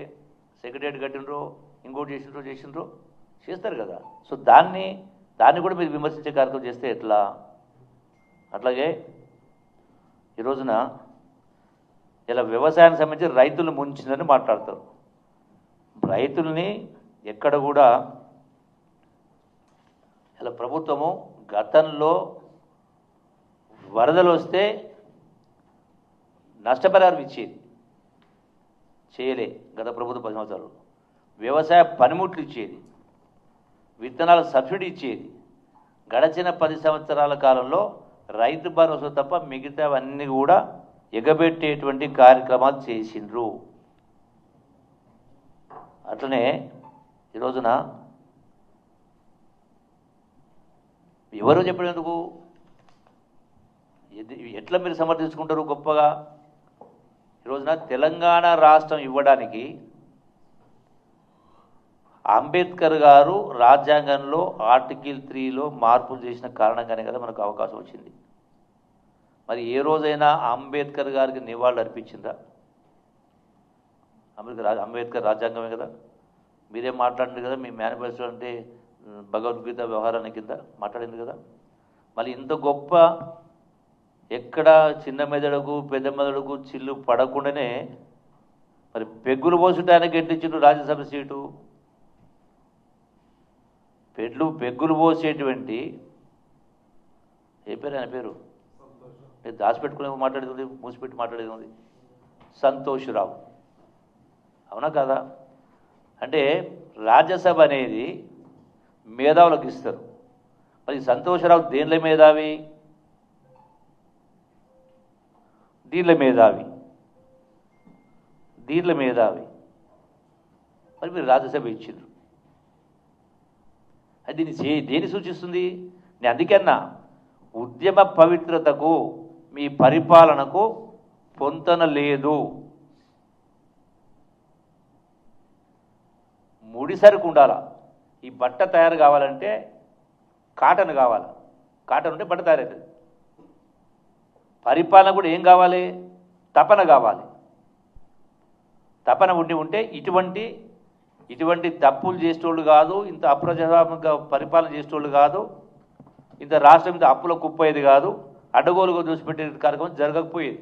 సెక్రటరీ కట్టినరో, ఇంకోటి చేసినరో చేస్తారు కదా. సో దాన్ని కూడా మీరు విమర్శించే కార్యక్రమం చేస్తే ఎట్లా? అట్లాగే ఈ రోజున ఇలా వ్యవసాయానికి సంబంధించి రైతులను ముంచిందని మాట్లాడతారు. రైతుల్ని ఎక్కడ కూడా ఇలా ప్రభుత్వము గతంలో వరదలు వస్తే నష్టపరిహారం ఇచ్చేది, చేయలే గత ప్రభుత్వం 10 సంవత్సరాలు. వ్యవసాయ పనిముట్లు ఇచ్చేది, విత్తనాల సబ్సిడీ ఇచ్చేది. గడిచిన 10 సంవత్సరాల కాలంలో రైతు భరోసా తప్ప మిగతావన్నీ కూడా ఎగబెట్టేటువంటి కార్యక్రమాలు చేసిండ్రు. అట్లనే ఈ రోజున ఎవరు చెప్పినందుకు ఎట్లా మీరు సమర్థించుకుంటారు గొప్పగా? ఈ రోజున తెలంగాణ రాష్ట్రం ఇవ్వడానికి అంబేద్కర్ గారు రాజ్యాంగంలో ఆర్టికల్ 3లో మార్పులు చేసిన కారణంగానే కదా మనకు అవకాశం వచ్చింది. మరి ఏ రోజైనా అంబేద్కర్ గారికి నివాళులు అర్పించిందా? అంబేద్కర్ రాజ్యాంగమే కదా. మీరేం మాట్లాడింది కదా, మీ మేనిఫెస్టో అంటే భగవద్గీత వ్యవహారాన్ని కింద మాట్లాడింది కదా. మళ్ళీ ఇంత గొప్ప ఎక్కడ చిన్న మెదడుకు పెద్ద మెదడుకు చిల్లు పడకుండానే మరి పెగ్గులు పోసడానికి ఎట్టించిండు రాజ్యసభ సీటు. పెగ్గులు పోసేటువంటి ఏ పేరు ఆయన పేరు దాచిపెట్టుకునే మాట్లాడేది ఉంది, మూసిపెట్టి మాట్లాడేది ఉంది, సంతోష్ రావు. అవునా కదా? అంటే రాజ్యసభ అనేది మేధావులకు ఇస్తారు. మరి సంతోషరావు దేనిలో మేధావి? దీనిలో మేధావి. మరి మీరు రాజ్యసభ ఇచ్చిండ్రు. అది దేని సూచిస్తుంది? నేను అందుకన్నా ఉద్యమ పవిత్రతకు మీ పరిపాలనకు పొంతన లేదు. ముడిసరుకు ఉండాలా. ఈ బట్ట తయారు కావాలంటే కాటన్ కావాలి. కాటన్ ఉంటే బట్ట తయారవుతుంది. పరిపాలన కూడా ఏం కావాలి? తపన కావాలి. తపన ఉంటే ఇటువంటి తప్పులు చేసేటోళ్ళు కాదు, ఇంత అప్రజాస్వామిక పరిపాలన చేసేటోళ్ళు కాదు, ఇంత రాష్ట్రం ఇంత అప్పులో కుప్పయ్యేది కాదు, అడ్డగోలుగా చూసిపెట్టే కార్యక్రమం జరగకపోయేది.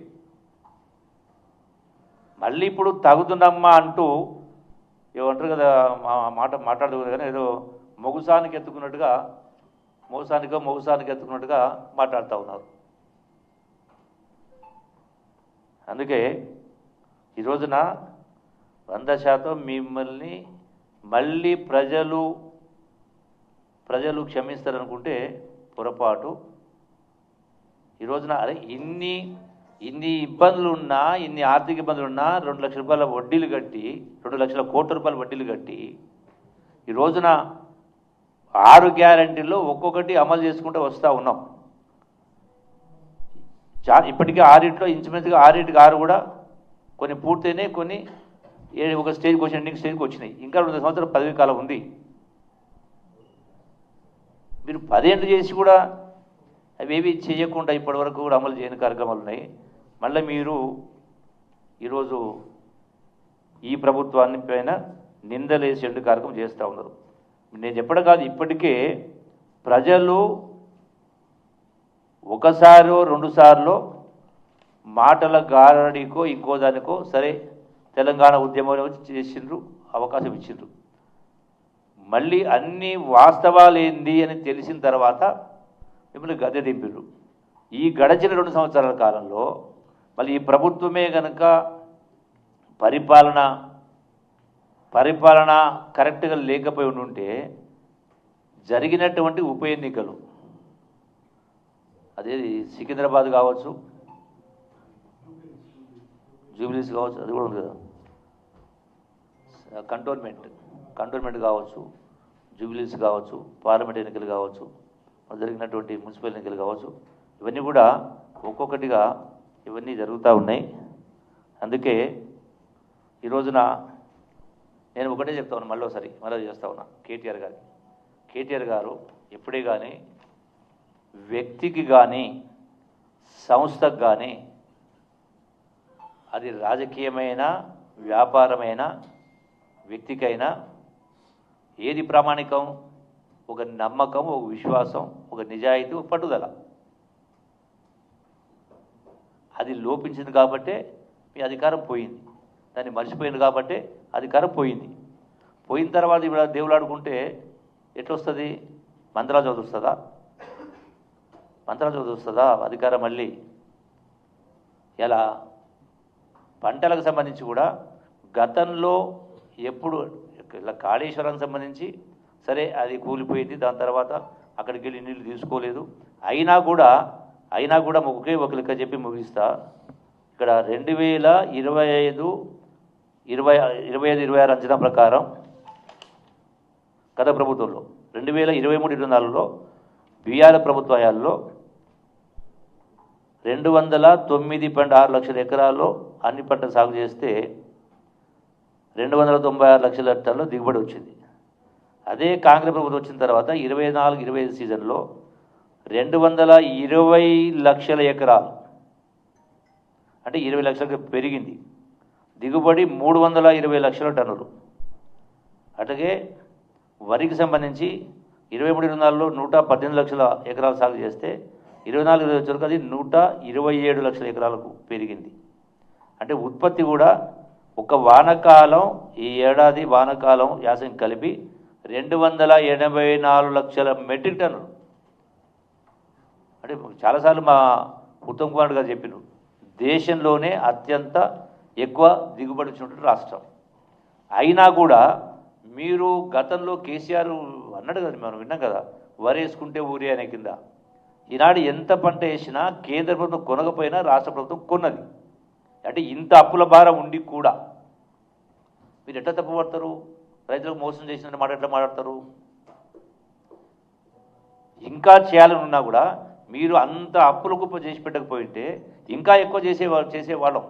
మళ్ళీ ఇప్పుడు తగుతుందమ్మా అంటూ ఏమంటారు కదా మాట్లాడుతుంది కానీ ఏదో మొగుసానికి ఎత్తుకున్నట్టుగా మొగుసానికి ఎత్తుకున్నట్టుగా మాట్లాడుతూ ఉన్నారు. అందుకే ఈ రోజున 100% మిమ్మల్ని మళ్ళీ ప్రజలు క్షమిస్తారనుకుంటే పొరపాటు. ఈ రోజున అరే ఇన్ని ఇబ్బందులు ఉన్నా, ఇన్ని ఆర్థిక ఇబ్బందులు ఉన్నా 2 లక్షల రూపాయల వడ్డీలు కట్టి 2 లక్షల కోట్ల రూపాయల వడ్డీలు కట్టి ఈ రోజున 6 గ్యారంటీల్లో ఒక్కొక్కటి అమలు చేసుకుంటూ వస్తూ ఉన్నాం. ఇప్పటికీ 6 ఇంచుమించుగా 6 కూడా కొన్ని పూర్తయినాయి, కొన్ని ఒక స్టేజ్కి వచ్చి ఎండింగ్ స్టేజ్కి వచ్చినాయి. ఇంకా 2 సంవత్సరాల పదవి కాలం ఉంది. మీరు 10 ఏళ్ళు చేసి కూడా అవేవి చేయకుండా ఇప్పటివరకు కూడా అమలు చేయని కార్యక్రమాలు ఉన్నాయి. మళ్ళీ మీరు ఈరోజు ఈ ప్రభుత్వాన్ని పైన నిందలేసే కార్యక్రమం చేస్తూ ఉన్నారు. నేను చెప్పడం కాదు, ఇప్పటికే ప్రజలు ఒకసారో 2 సార్లు మాటల గారడికో ఇంకో దానికో సరే తెలంగాణ ఉద్యమంలో చేసిండ్రు, అవకాశం ఇచ్చిండ్రు. మళ్ళీ అన్ని వాస్తవాలు ఏంది అని తెలిసిన తర్వాత మిమ్మల్ని గద్దె దింపిర్రు. ఈ గడచిన 2 సంవత్సరాల కాలంలో మళ్ళీ ఈ ప్రభుత్వమే కనుక పరిపాలన కరెక్ట్గా లేకపోయి ఉంటే జరిగినటువంటి ఉప ఎన్నికలు, అదేది సికింద్రాబాద్ కావచ్చు, జూబ్లీస్ కావచ్చు, అది కూడా ఉంది కదా, కంటోన్మెంట్ కావచ్చు, జూబ్లీస్ కావచ్చు, పార్లమెంట్ ఎన్నికలు కావచ్చు, జరిగినటువంటి మున్సిపల్ ఎన్నికలు కావచ్చు, ఇవన్నీ కూడా ఒక్కొక్కటిగా ఇవన్నీ జరుగుతూ ఉన్నాయి. అందుకే ఈ రోజున నేను ఒకటే చెప్తా ఉన్నా, మళ్ళీ చేస్తూ ఉన్నా కేటీఆర్ గారు ఎప్పుడే కానీ వ్యక్తికి కానీ సంస్థకు కానీ, అది రాజకీయమైన వ్యాపారమైన వ్యక్తికైనా ఏది ప్రామాణికం? ఒక నమ్మకం, ఒక విశ్వాసం, ఒక నిజాయితీ, ఒక పట్టుదల. అది లోపించింది కాబట్టే మీ అధికారం పోయింది. దాన్ని మర్చిపోయింది కాబట్టే అధికారం పోయింది. పోయిన తర్వాత ఇప్పుడు దేవుడు ఆడుకుంటే ఎట్లొస్తుంది? మంత్రాలు చదువుతుందా అధికారం మళ్ళీ? ఇలా పంటలకు సంబంధించి కూడా గతంలో ఎప్పుడు ఇలా కాళేశ్వరానికి సంబంధించి సరే అది కూలిపోయింది, దాని తర్వాత అక్కడికి వెళ్ళి నీళ్ళు తీసుకోలేదు. అయినా కూడా ఒకే ఒక లెక్క చెప్పి ముగిస్తా. ఇక్కడ 2025-26 అంచనా ప్రకారం గత ప్రభుత్వంలో 2023-24లో బీఆర్ ప్రభుత్వ హయాంలో 209.6 లక్షల ఎకరాల్లో అన్ని పంటలు సాగు చేస్తే 296 లక్షల టన్నుల దిగుబడి వచ్చింది. అదే కాంగ్రెస్ ప్రభుత్వం వచ్చిన తర్వాత 24-25 సీజన్లో 220 లక్షల ఎకరాలు, అంటే 20 లక్షలకు పెరిగింది. దిగుబడి 320 లక్షల టన్నులు. అట్లాగే వరికి సంబంధించి 23-24లో 118 లక్షల ఎకరాలు సాగు చేస్తే 24-25 వరకు అది 127 లక్షల ఎకరాలకు పెరిగింది. అంటే ఉత్పత్తి కూడా ఒక వానకాలం, ఈ ఏడాది వానకాలం యాసంగి కలిపి 284 లక్షల మెట్రిక్ టన్నులు. అంటే చాలాసార్లు మా ఉత్తమ్ కుమార్ గారు చెప్పినారు, దేశంలోనే అత్యంత ఎక్కువ దిగుబడి వచ్చినటువంటి రాష్ట్రం. అయినా కూడా మీరు గతంలో కేసీఆర్ అన్నాడు కదా, మనం విన్నాం కదా, వరేసుకుంటే ఊరే అనే కింద. ఈనాడు ఎంత పంట వేసినా కేంద్ర ప్రభుత్వం కొనకపోయినా రాష్ట్ర ప్రభుత్వం కొన్నది. అంటే ఇంత అప్పుల భారం ఉండి కూడా మీరు ఎట్లా తప్పుపడతారు? రైతులకు మోసం చేసినట్టు ఎట్లా మాట్లాడతారు? ఇంకా చేయాలని ఉన్నా కూడా మీరు అంత అప్పుల కుప్ప చేసి పెట్టకపోయింటే ఇంకా ఎక్కువ చేసేవాళ్ళం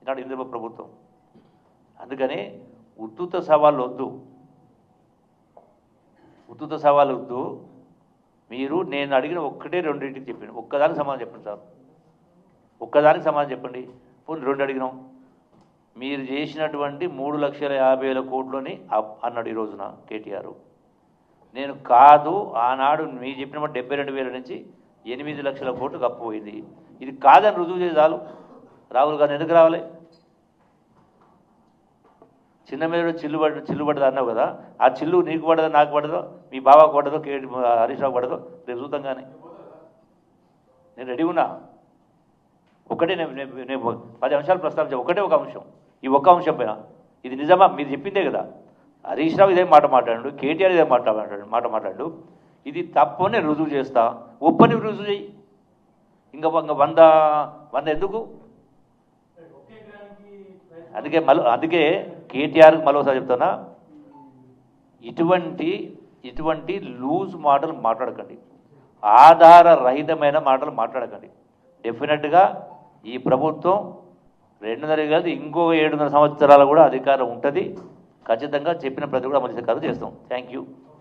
ఈనాడు ఇంద్ర ప్రభుత్వం. అందుకని ఉత్తుత సవాళ్ళు వద్దు. మీరు నేను అడిగిన ఒక్కటే 2 చెప్పండి, ఒక్కదానికి సమాధానం చెప్పండి సార్, ఒక్కదానికి సమాధానం చెప్పండి. పోనీ 2 అడిగినాం. మీరు చేసినటువంటి 3,50,000 కోట్లని అన్నాడు ఈ రోజున కేటీఆర్. నేను కాదు, ఆనాడు మీరు చెప్పిన 72,000 నుంచి 8 లక్షల కోట్లు కప్పిపోయింది. ఇది కాదని రుజువు చేసి చాలు. రాహుల్ గాంధీ ఎందుకు రావాలి? చిన్న మీద చిల్లు పడదు అన్నావు కదా, ఆ చిల్లు నీకు పడదో నాకు పడదో మీ బాబాకు పడదో హరీష్ రావు పడదో రేపు చూద్దాం. కానీ నేను రెడీ ఉన్నా. ఒకటే నేను 10 అంశాలు ప్రస్తావించా, ఒకటే ఒక అంశం, ఈ ఒక్క అంశం పైన. ఇది నిజమా? మీరు చెప్పిందే కదా. హరీష్ రావు ఇదే మాట మాట్లాడు, కేటీఆర్ ఇదే మాట మాట్లాడు. ఇది తప్పని రుజువు చేస్తా, ఒప్పని రుజువు చేయి. ఇంకా 100 ఎందుకు? అందుకే కేటీఆర్కి మరోసారి చెప్తున్నా, ఇటువంటి లూజ్ మాటలు మాట్లాడకండి, ఆధారరహితమైన మాటలు మాట్లాడకండి. డెఫినెట్గా ఈ ప్రభుత్వం 2.5 కాదు ఇంకో 7.5 సంవత్సరాలు కూడా అధికారం ఉంటుంది. ఖచ్చితంగా చెప్పిన ప్రతి కూడా మంచి కార్యం చేస్తాం. Thank you.